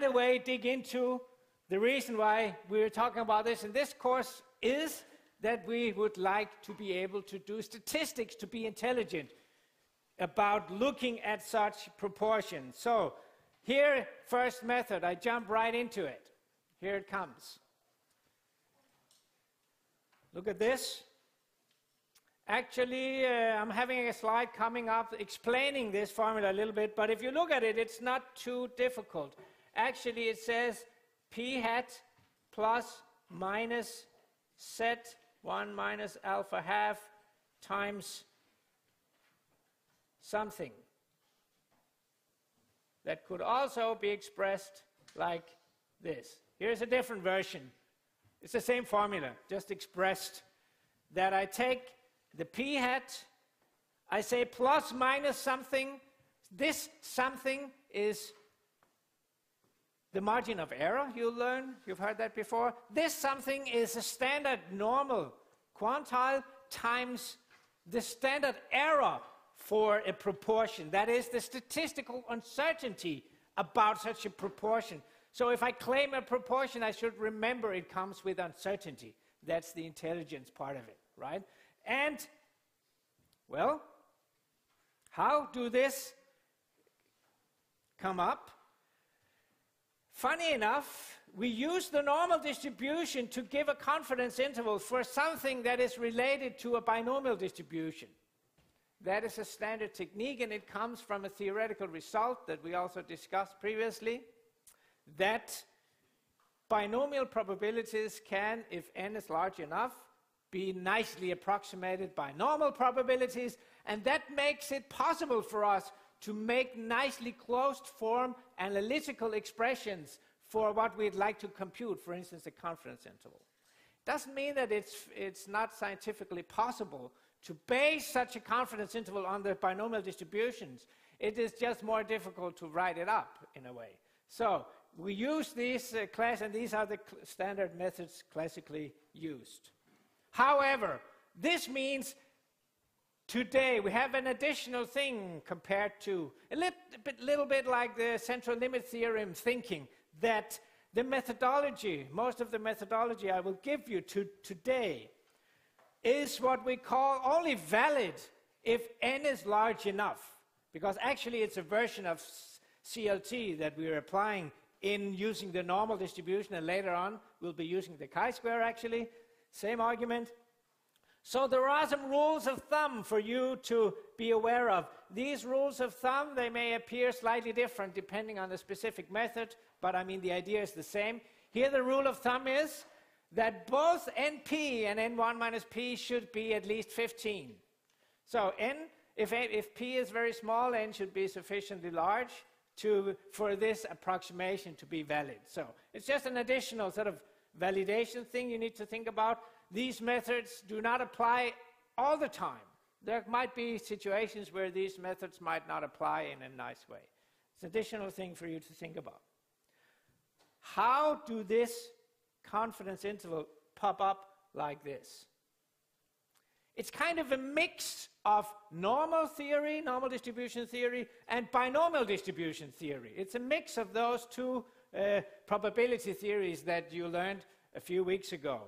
right away dig into the reason why we're talking about this in this course is that we would like to be able to do statistics, to be intelligent about looking at such proportions. So here, first method, I jump right into it. Here it comes. Look at this. Actually, I'm having a slide coming up explaining this formula a little bit, but if you look at it, it's not too difficult. Actually, it says p hat plus minus z1 minus alpha half times something. That could also be expressed like this. Here's a different version. It's the same formula, just expressed that I take the p hat, I say plus minus something. This something is the margin of error, you'll learn. You've heard that before. This something is a standard normal quantile times the standard error for a proportion. That is the statistical uncertainty about such a proportion. So if I claim a proportion, I should remember it comes with uncertainty. That's the intelligence part of it, right? And, well, how do this come up? Funny enough, we use the normal distribution to give a confidence interval for something that is related to a binomial distribution. That is a standard technique, and it comes from a theoretical result that we also discussed previously, that binomial probabilities can, if n is large enough, be nicely approximated by normal probabilities, and that makes it possible for us to make nicely closed form analytical expressions for what we'd like to compute, for instance, a confidence interval. Doesn't mean that it's not scientifically possible to base such a confidence interval on the binomial distributions. It is just more difficult to write it up in a way. So we use these and these are the standard methods classically used. However, this means today we have an additional thing compared to a little bit like the central limit theorem thinking, that the methodology, most of the methodology I will give you today is what we call only valid if n is large enough, because actually it's a version of CLT that we're applying in using the normal distribution, and later on we'll be using the chi-square actually. Same argument. So there are some rules of thumb for you to be aware of. These rules of thumb, they may appear slightly different depending on the specific method, but I mean the idea is the same. Here the rule of thumb is that both NP and N1 minus P should be at least 15. So n, if P is very small, n should be sufficiently large for this approximation to be valid. So it's just an additional sort of validation thing you need to think about. These methods do not apply all the time. There might be situations where these methods might not apply in a nice way. It's an additional thing for you to think about. How do this confidence interval pop up like this? It's kind of a mix of normal theory, normal distribution theory, and binomial distribution theory. It's a mix of those two probability theories that you learned a few weeks ago.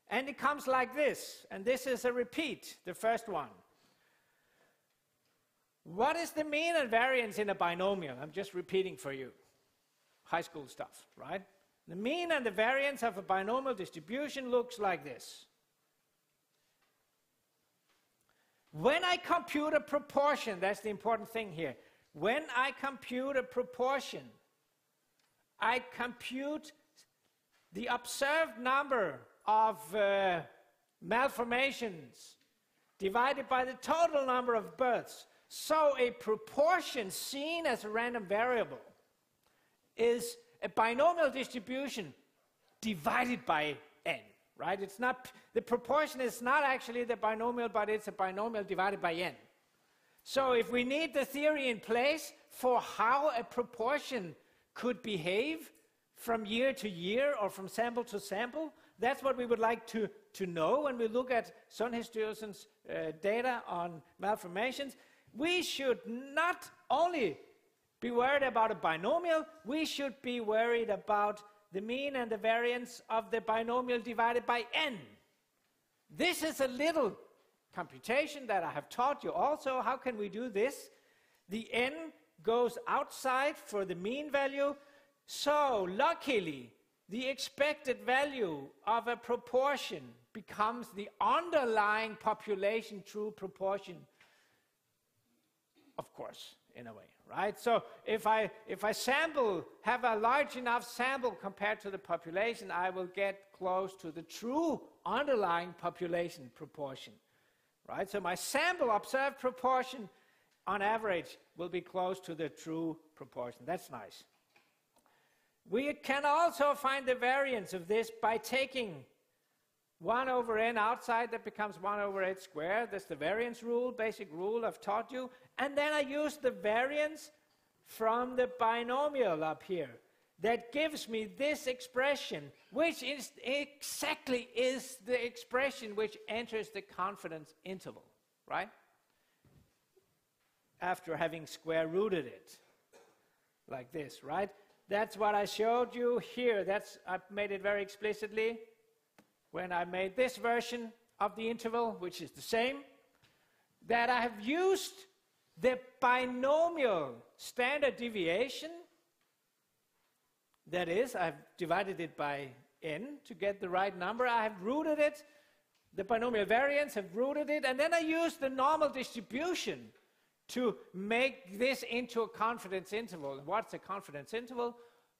And it comes like this, and this is a repeat, the first one. What is the mean and variance in a binomial? I'm just repeating for you. High school stuff, right? The mean and the variance of a binomial distribution looks like this. When I compute a proportion, that's the important thing here. When I compute a proportion, I compute the observed number of malformations divided by the total number of births. So a proportion seen as a random variable is a binomial distribution divided by n, right? It's not, the proportion is not actually the binomial, but it's a binomial divided by n. So if we need the theory in place for how a proportion could behave from year to year or from sample to sample, that's what we would like to know when we look at Sundhedsstyrelsens data on malformations. We should not only be worried about a binomial, we should be worried about the mean and the variance of the binomial divided by n. This is a little computation that I have taught you also. How can we do this? The n goes outside for the mean value. So luckily, the expected value of a proportion becomes the underlying population true proportion, of course, in a way, right? So if I have a large enough sample compared to the population, I will get close to the true underlying population proportion, right? So my sample observed proportion on average will be close to the true proportion. That's nice. We can also find the variance of this by taking 1 over n outside. That becomes 1 over 8 squared. That's the variance rule, basic rule I've taught you. And then I use the variance from the binomial up here. That gives me this expression, which is exactly the expression which enters the confidence interval, right? After having square rooted it, like this, right? That's what I showed you here. I've made it very explicitly when I made this version of the interval, which is the same, that I have used the binomial standard deviation. That is, I've divided it by n to get the right number. I have rooted it, the binomial variance, have rooted it, and then I used the normal distribution to make this into a confidence interval. And what's a confidence interval?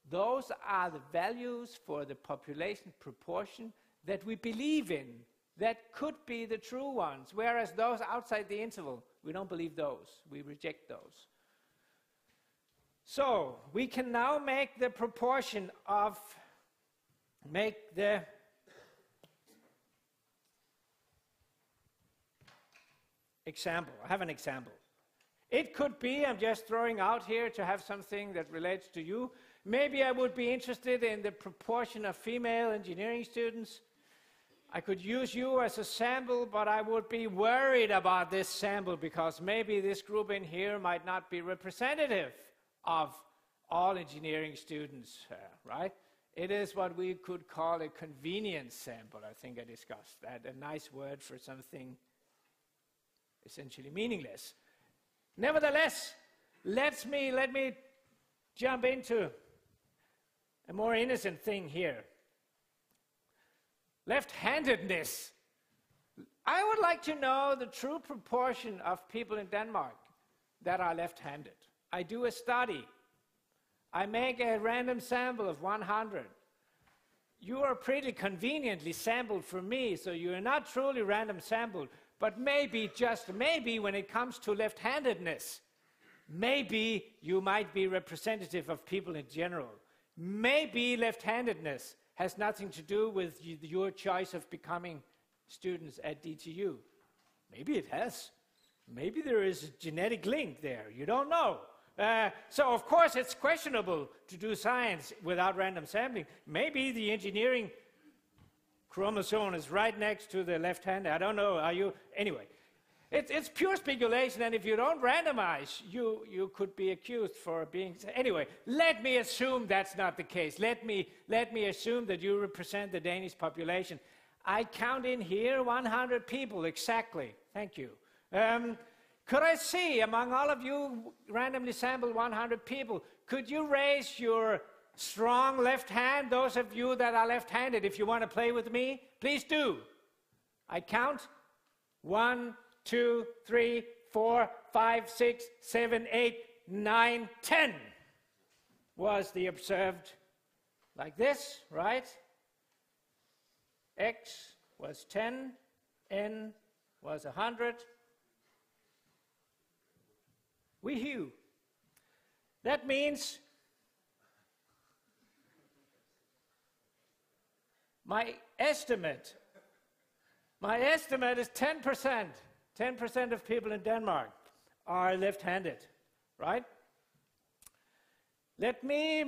Those are the values for the population proportion that we believe in, that could be the true ones, whereas those outside the interval, we don't believe those. We reject those. So we can now make the proportion of, example. I have an example. It could be, I'm just throwing out here to have something that relates to you. Maybe I would be interested in the proportion of female engineering students. I could use you as a sample, but I would be worried about this sample because maybe this group in here might not be representative of all engineering students, right? It is what we could call a convenience sample. I think I discussed that, a nice word for something essentially meaningless. Nevertheless, let me jump into a more innocent thing here. Left-handedness. I would like to know the true proportion of people in Denmark that are left-handed. I do a study. I make a random sample of 100. You are pretty conveniently sampled for me, so you are not truly random sampled. But maybe, just maybe, when it comes to left-handedness, maybe you might be representative of people in general. Maybe left-handedness has nothing to do with your choice of becoming students at DTU. Maybe it has. Maybe there is a genetic link there. You don't know. So, of course, it's questionable to do science without random sampling. Maybe the engineering chromosome is right next to the left hand. I don't know. Are you? Anyway, it's pure speculation, and if you don't randomize, you could be accused for being. Anyway, let me assume that's not the case. Let me assume that you represent the Danish population. I count in here 100 people exactly. Thank you. Could I see among all of you randomly sampled 100 people? Could you raise your strong left hand, those of you that are left-handed, if you want to play with me, please do. I count 1, 2, 3, 4, 5, 6, 7, 8, 9, 10 was the observed like this, right? X was 10, N was 100. Wee-hoo. That means my estimate is 10%. 10% of people in Denmark are left-handed, right? Let me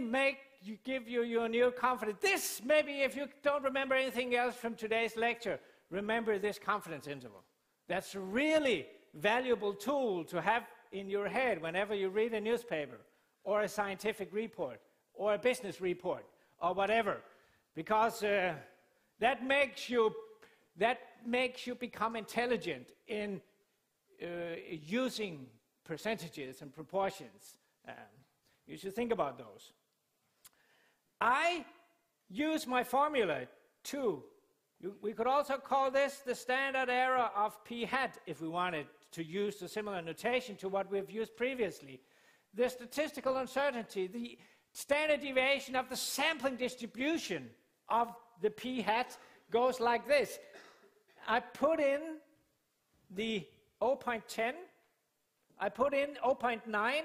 give you your new confidence. This, maybe if you don't remember anything else from today's lecture, remember this confidence interval. That's a really valuable tool to have in your head whenever you read a newspaper or a scientific report or a business report or whatever, because that makes you become intelligent in using percentages and proportions. You should think about those. I use my formula to, we could also call this the standard error of p hat if we wanted to use a similar notation to what we've used previously. The statistical uncertainty, the standard deviation of the sampling distribution of the p hat goes like this. I put in the 0.10, I put in 0.9,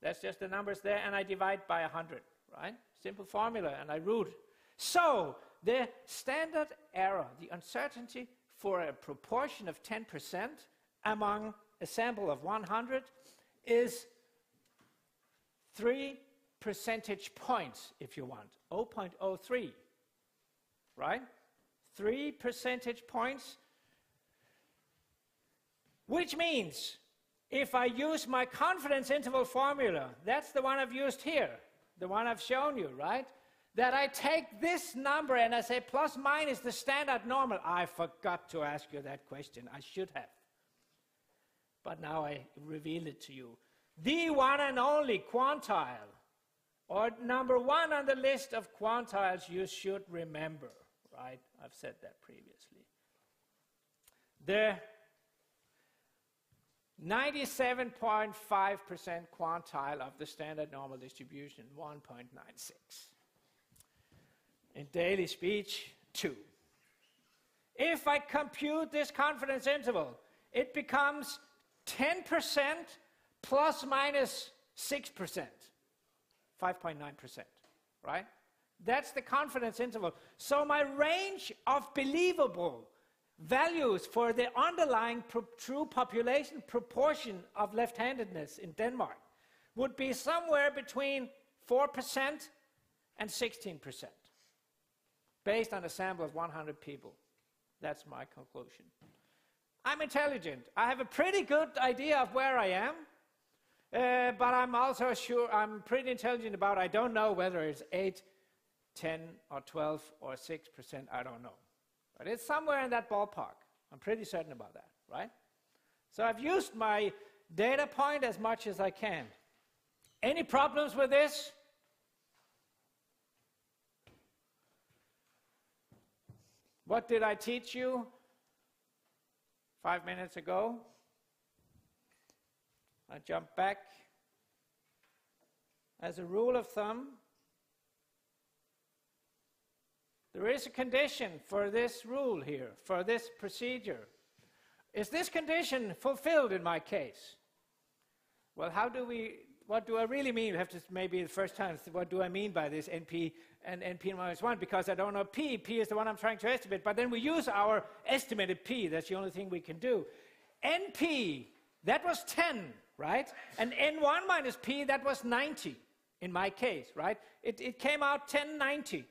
that's just the numbers there, and I divide by 100, right? Simple formula, and I root. So, the standard error, the uncertainty for a proportion of 10% among a sample of 100 is 3 percentage points, if you want, 0.03, right? 3 percentage points, which means if I use my confidence interval formula, that's the one I've used here, the one I've shown you, right? That I take this number and I say plus minus the standard normal. I forgot to ask you that question. I should have. But now I reveal it to you. The one and only quantile, or number one on the list of quantiles you should remember, right? I've said that previously. The 97.5% quantile of the standard normal distribution, 1.96. In daily speech, 2. If I compute this confidence interval, it becomes 10% plus minus 6%, 5.9%, right? That's the confidence interval. So my range of believable values for the underlying true population proportion of left-handedness in Denmark would be somewhere between 4% and 16%, based on a sample of 100 people. That's my conclusion. I'm intelligent. I have a pretty good idea of where I am, but I'm also sure I'm pretty intelligent about I don't know whether it's 8, 10, or 12, or 6%, I don't know. But it's somewhere in that ballpark. I'm pretty certain about that, right? So I've used my data point as much as I can. Any problems with this? What did I teach you 5 minutes ago? I jump back. As a rule of thumb, there is a condition for this rule here, for this procedure. Is this condition fulfilled in my case? Well, what do I really mean? You have to maybe the first time, what do I mean by this NP and NP minus 1? Because I don't know P. P is the one I'm trying to estimate, but then we use our estimated P. That's the only thing we can do. NP, that was 10, right? And N1 minus P, that was 90 in my case, right? It came out 1090.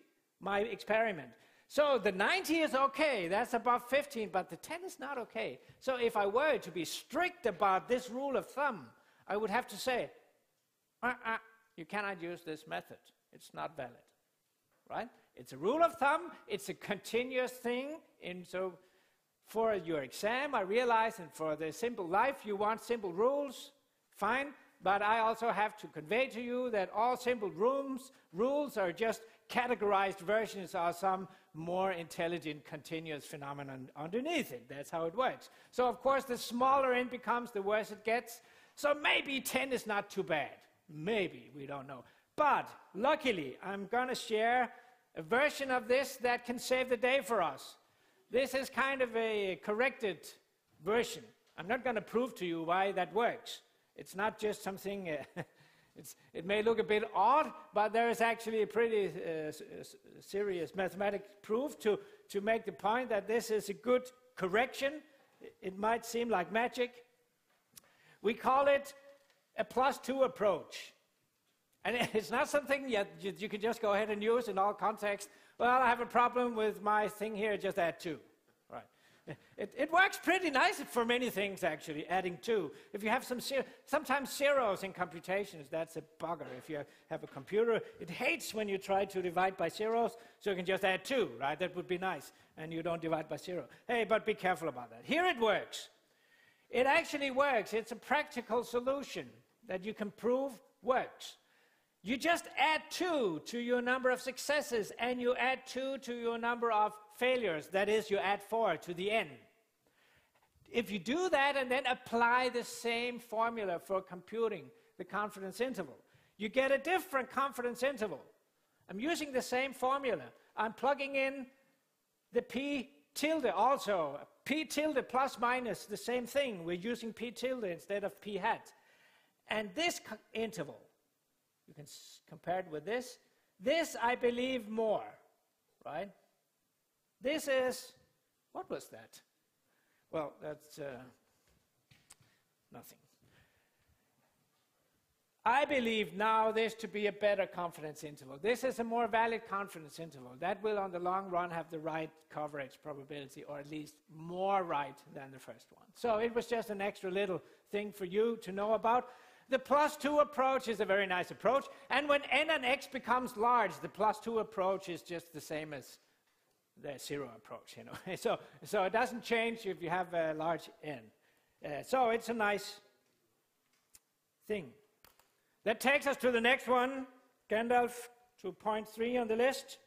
My experiment. So the 90 is okay, that's above 15, but the 10 is not okay. So if I were to be strict about this rule of thumb, I would have to say, you cannot use this method. It's not valid, right? It's a rule of thumb, it's a continuous thing, and so for your exam, I realize, and for the simple life, you want simple rules, fine, but I also have to convey to you that all simple rules are just categorized versions of some more intelligent continuous phenomenon underneath it. That's how it works. So of course the smaller n becomes, the worse it gets. So maybe 10 is not too bad. Maybe, we don't know. But luckily, I'm going to share a version of this that can save the day for us. This is kind of a corrected version. I'm not going to prove to you why that works. It's not just something... it may look a bit odd, but there is actually a pretty serious mathematical proof to make the point that this is a good correction. It might seem like magic. We call it a +2 approach. And it's not something you can just go ahead and use in all contexts. Well, I have a problem with my thing here, just add 2. Right. It works pretty nice for many things, actually, adding 2. If you have sometimes zeros in computations, that's a bugger. If you have a computer, it hates when you try to divide by zeros, so you can just add 2, right? That would be nice, and you don't divide by 0. Hey, but be careful about that. Here it works. It actually works. It's a practical solution that you can prove works. You just add 2 to your number of successes, and you add 2 to your number of failures. That is, you add 4 to the n. If you do that and then apply the same formula for computing the confidence interval, you get a different confidence interval. I'm using the same formula. I'm plugging in the p tilde also. P tilde plus minus, the same thing. We're using p tilde instead of p hat. And this interval, you can compare it with this. This, I believe, more, right? This is, what was that? Well, that's nothing. I believe now this to be a better confidence interval. This is a more valid confidence interval. That will, on the long run, have the right coverage probability, or at least more right than the first one. So it was just an extra little thing for you to know about. The +2 approach is a very nice approach. And when n and x becomes large, the +2 approach is just the same as the 0 approach, you know. so it doesn't change if you have a large n. So it's a nice thing. That takes us to the next one, Gandalf, to point 3 on the list.